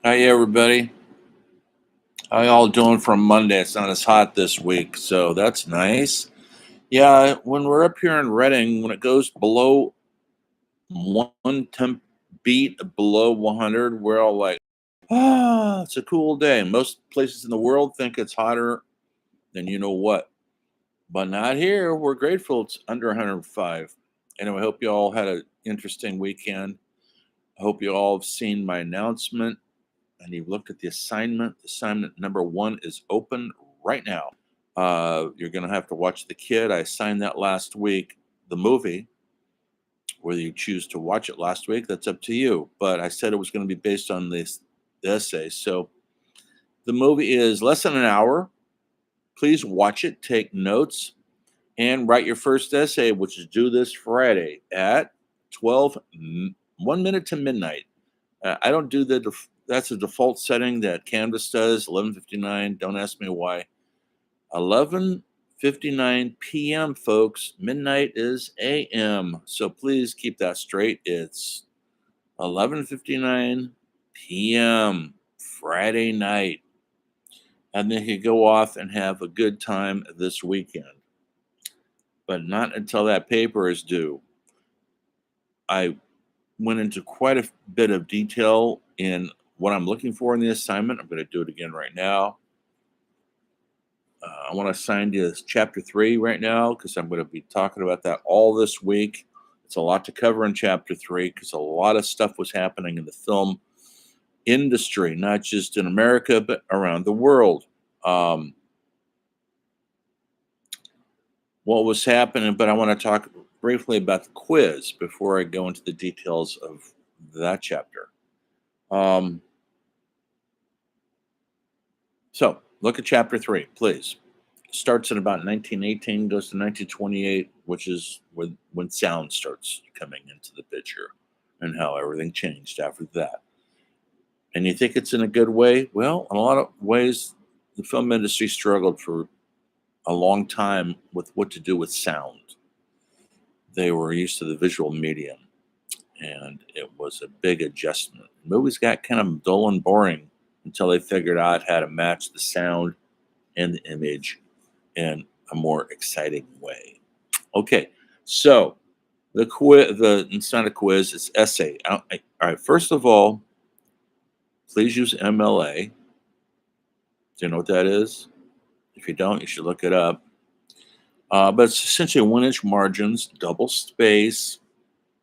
Hi, everybody. How y'all doing from Monday? It's not as hot this week, so that's nice. Yeah, when we're up here in Reading, when it goes below one temp beat below 100, we're all like, it's a cool day. Most places in the world think it's hotter than you know what, but not here. We're grateful it's under 105. Anyway, I hope you all had an interesting weekend. I hope you all have seen my announcement and you've looked at the assignment. Assignment number one is open right now. You're going to have to watch The Kid. I assigned that last week, the movie. Whether you choose to watch it last week, that's up to you. But I said it was going to be based on the essay. So the movie is less than an hour. Please watch it, take notes, and write your first essay, which is due this Friday at 12, 1 minute to midnight. I don't do that's a default setting that Canvas does, 11:59. Don't ask me why. 11:59 p.m., folks. Midnight is a.m. So please keep that straight. It's 11:59 p.m. Friday night. And then you go off and have a good time this weekend. But not until that paper is due. I went into quite a bit of detail in what I'm looking for in the assignment. I'm going to do it again right now. I want to assign you chapter 3 right now because I'm going to be talking about that all this week. It's a lot to cover in chapter 3 because a lot of stuff was happening in the film industry, not just in America, but around the world. What was happening, but I want to talk briefly about the quiz before I go into the details of that chapter. Um, so look at chapter 3, please. Starts in about 1918, goes to 1928, which is when sound starts coming into the picture and how everything changed after that. And you think it's in a good way? Well, in a lot of ways, the film industry struggled for a long time with what to do with sound. They were used to the visual medium, and it was a big adjustment. Movies got kind of dull and boring until they figured out how to match the sound and the image in a more exciting way. Okay, so the quiz, it's not a quiz, it's essay. All right, first of all, please use MLA. Do you know what that is? If you don't, you should look it up. But it's essentially 1 inch margins, double space,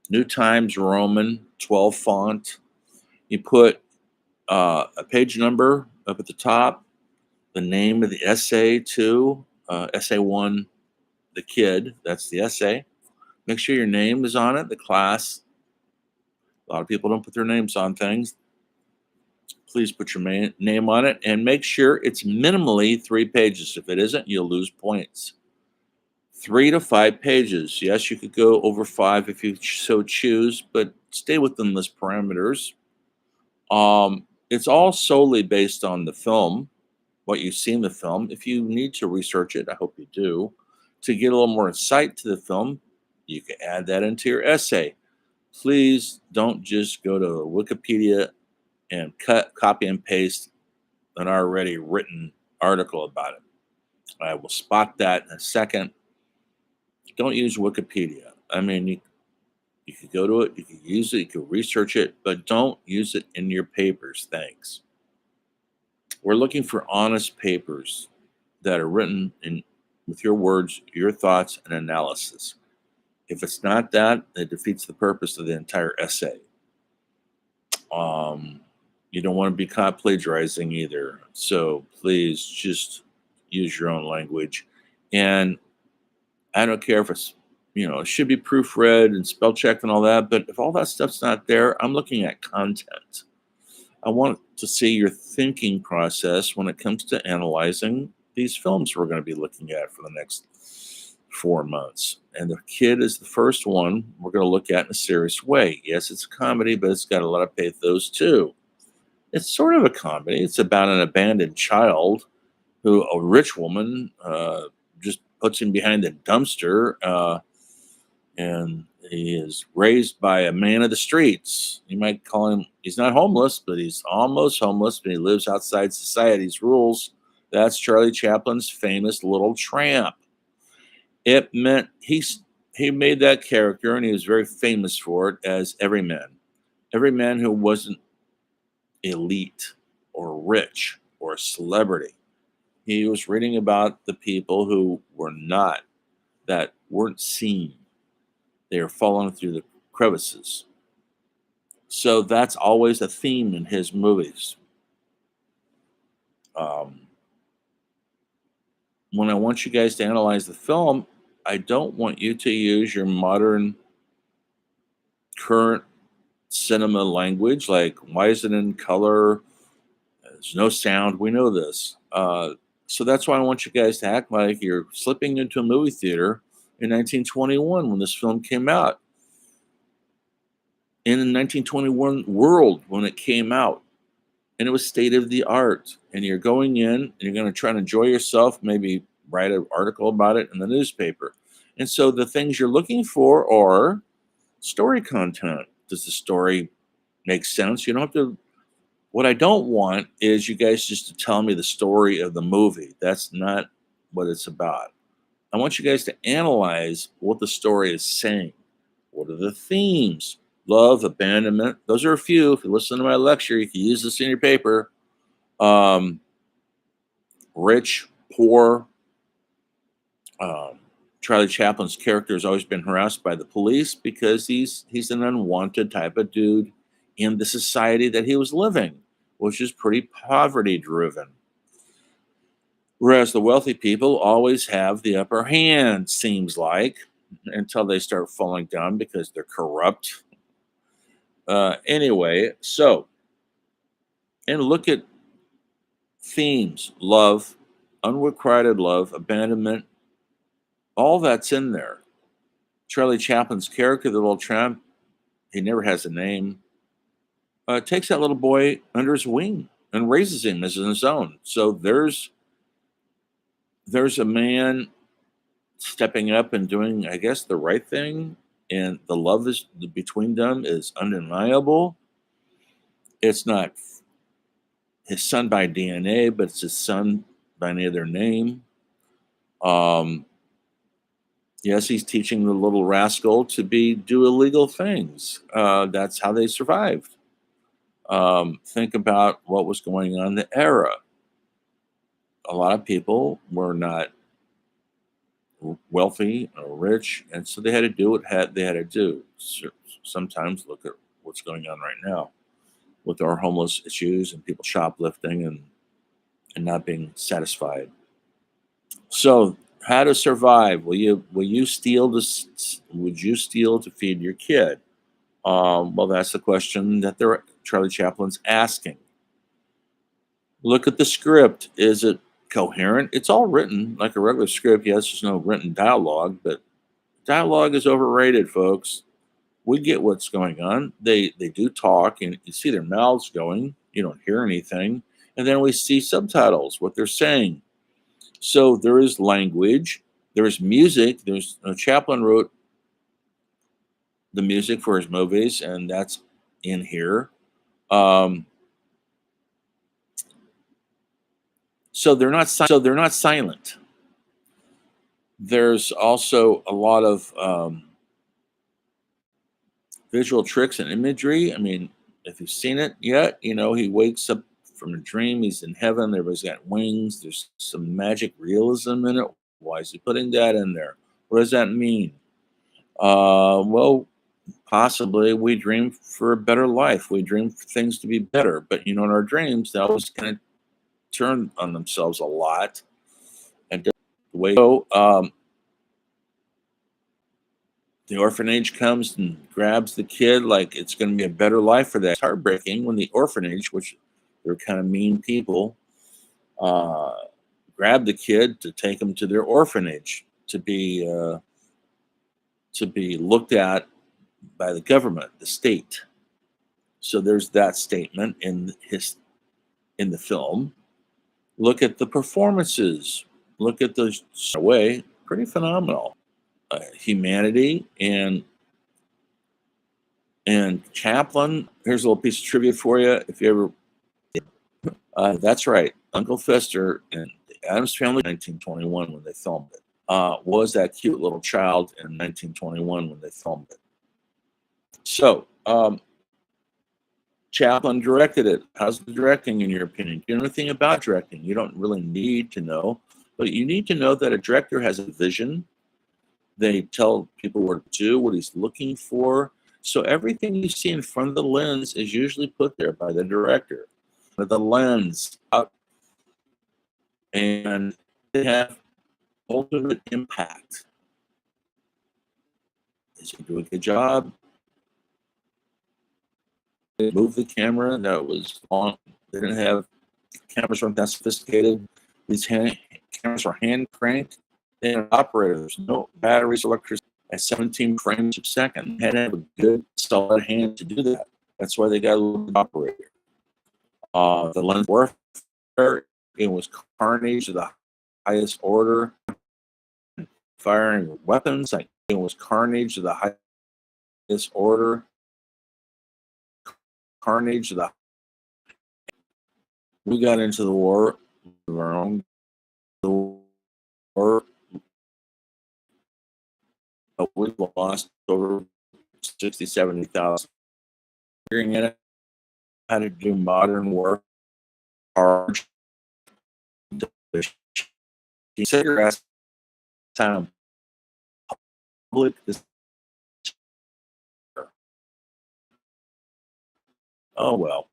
New Times Roman, 12 font. You put a page number up at the top, the name of the essay, too. Essay one, The Kid, that's the essay. Make sure your name is on it, the class. A lot of people don't put their names on things. Please put your name on it and make sure it's minimally 3 pages. If it isn't, you'll lose points. 3 to 5 pages. Yes, you could go over 5 if you so choose, but stay within those parameters. It's all solely based on the film, what you see in the film. If you need to research it, I hope you do, to get a little more insight to the film, you can add that into your essay. Please don't just go to Wikipedia and copy and paste an already written article about it. I will spot that in a second. Don't use Wikipedia. I mean, you could go to it, you could use it, you could research it, but don't use it in your papers. Thanks. We're looking for honest papers that are written in with your words, your thoughts, and analysis. If it's not that, it defeats the purpose of the entire essay. Um, you don't want to be caught plagiarizing either. So please just use your own language. And I don't care if it's, it should be proofread and spell checked and all that. But if all that stuff's not there, I'm looking at content. I want to see your thinking process when it comes to analyzing these films we're going to be looking at for the next 4 months. And The Kid is the first one we're going to look at in a serious way. Yes, it's a comedy, but it's got a lot of pathos too. It's sort of a comedy. It's about an abandoned child who a rich woman just puts him behind the dumpster, and He is raised by a man of the streets. You might call him, he's not homeless, but he's almost homeless, but he lives outside society's rules. That's Charlie Chaplin's famous Little Tramp. It meant he made that character, and he was very famous for it as every man who wasn't elite or rich or a celebrity. He was reading about the people who were not, that weren't seen. They are falling through the crevices. So that's always a theme in his movies. Um, when I want you guys to analyze the film, I don't want you to use your modern, current cinema language, like why is it in color? There's no sound. We know this. So that's why I want you guys to act like you're slipping into a movie theater in 1921 when this film came out. In the 1921 world when it came out, and it was state of the art. And you're going in and you're going to try and enjoy yourself, maybe write an article about it in the newspaper. And so the things you're looking for are story content. Does the story make sense? You don't have to. What I don't want is you guys just to tell me the story of the movie. That's not what it's about. I want you guys to analyze what the story is saying. What are the themes? Love, abandonment. Those are a few. If you listen to my lecture, you can use this in your paper. Rich, poor. Charlie Chaplin's character has always been harassed by the police because he's an unwanted type of dude in the society that he was living, which is pretty poverty driven. Whereas the wealthy people always have the upper hand, seems like, until they start falling down because they're corrupt. Anyway, so, and look at themes: love, unrequited love, abandonment, all that's in there. Charlie Chaplin's character, the little tramp, he never has a name, takes that little boy under his wing and raises him as his own. So there's a man stepping up and doing, I guess, the right thing, and the love is between them is undeniable. It's not his son by DNA, but it's his son by any other name. Yes, he's teaching the little rascal to do illegal things. That's how they survived. Think about what was going on in the era. A lot of people were not wealthy or rich, and so they had to do what they had to do. Sometimes look at what's going on right now with our homeless issues and people shoplifting and not being satisfied. So, how to survive? Will you steal would you steal to feed your kid? Well, that's the question that Charlie Chaplin's asking. Look at the script. Is it coherent? It's all written like a regular script. Yes, there's no written dialogue, but dialogue is overrated, folks. We get what's going on. They do talk, and you see their mouths going. You don't hear anything, and then we see subtitles, what they're saying. So there is language. There is music. Chaplin wrote the music for his movies, and that's in here. So they're not silent. There's also a lot of visual tricks and imagery. I mean, if you've seen it yet, he wakes up from a dream. He's in heaven. Everybody's got wings. There's some magic realism in it. Why is he putting that in there? What does that mean? Well, possibly we dream for a better life. We dream for things to be better. But, in our dreams, they always kind of turn on themselves a lot. And the way the orphanage comes and grabs the kid like it's going to be a better life for that. It's heartbreaking when the orphanage, which they're kind of mean people, grab the kid to take him to their orphanage to be looked at by the government, the state. So there's that statement in the film. Look at the performances. Look at the way, pretty phenomenal. Humanity and And Chaplin, here's a little piece of trivia for you. If you ever, that's right, Uncle Fester and the Addams Family, 1921 when they filmed it, was that cute little child in 1921 when they filmed it. So Chaplin directed it. How's the directing, in your opinion? Do you know anything about directing? You don't really need to know, but you need to know that a director has a vision. They tell people what to do, what he's looking for. So everything you see in front of the lens is usually put there by the director. But the lens up, and they have ultimate impact. Does he do a good job? They moved the camera that was on. They didn't have cameras weren't that sophisticated. These cameras are hand cranked. They had operators, no batteries, electricity at 17 frames a second. They had to have a good, solid hand to do that. That's why they got a little operator. The lens warfare, it was carnage of the highest order. Firing weapons, like it was carnage of the highest order. Carnage of the. We got into the war of our own. The war, we lost over 60, 70,000. Figuring out how to do modern work hard. Consider as time public is. Oh well.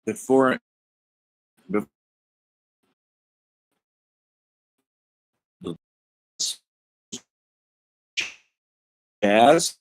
Before, before jazz,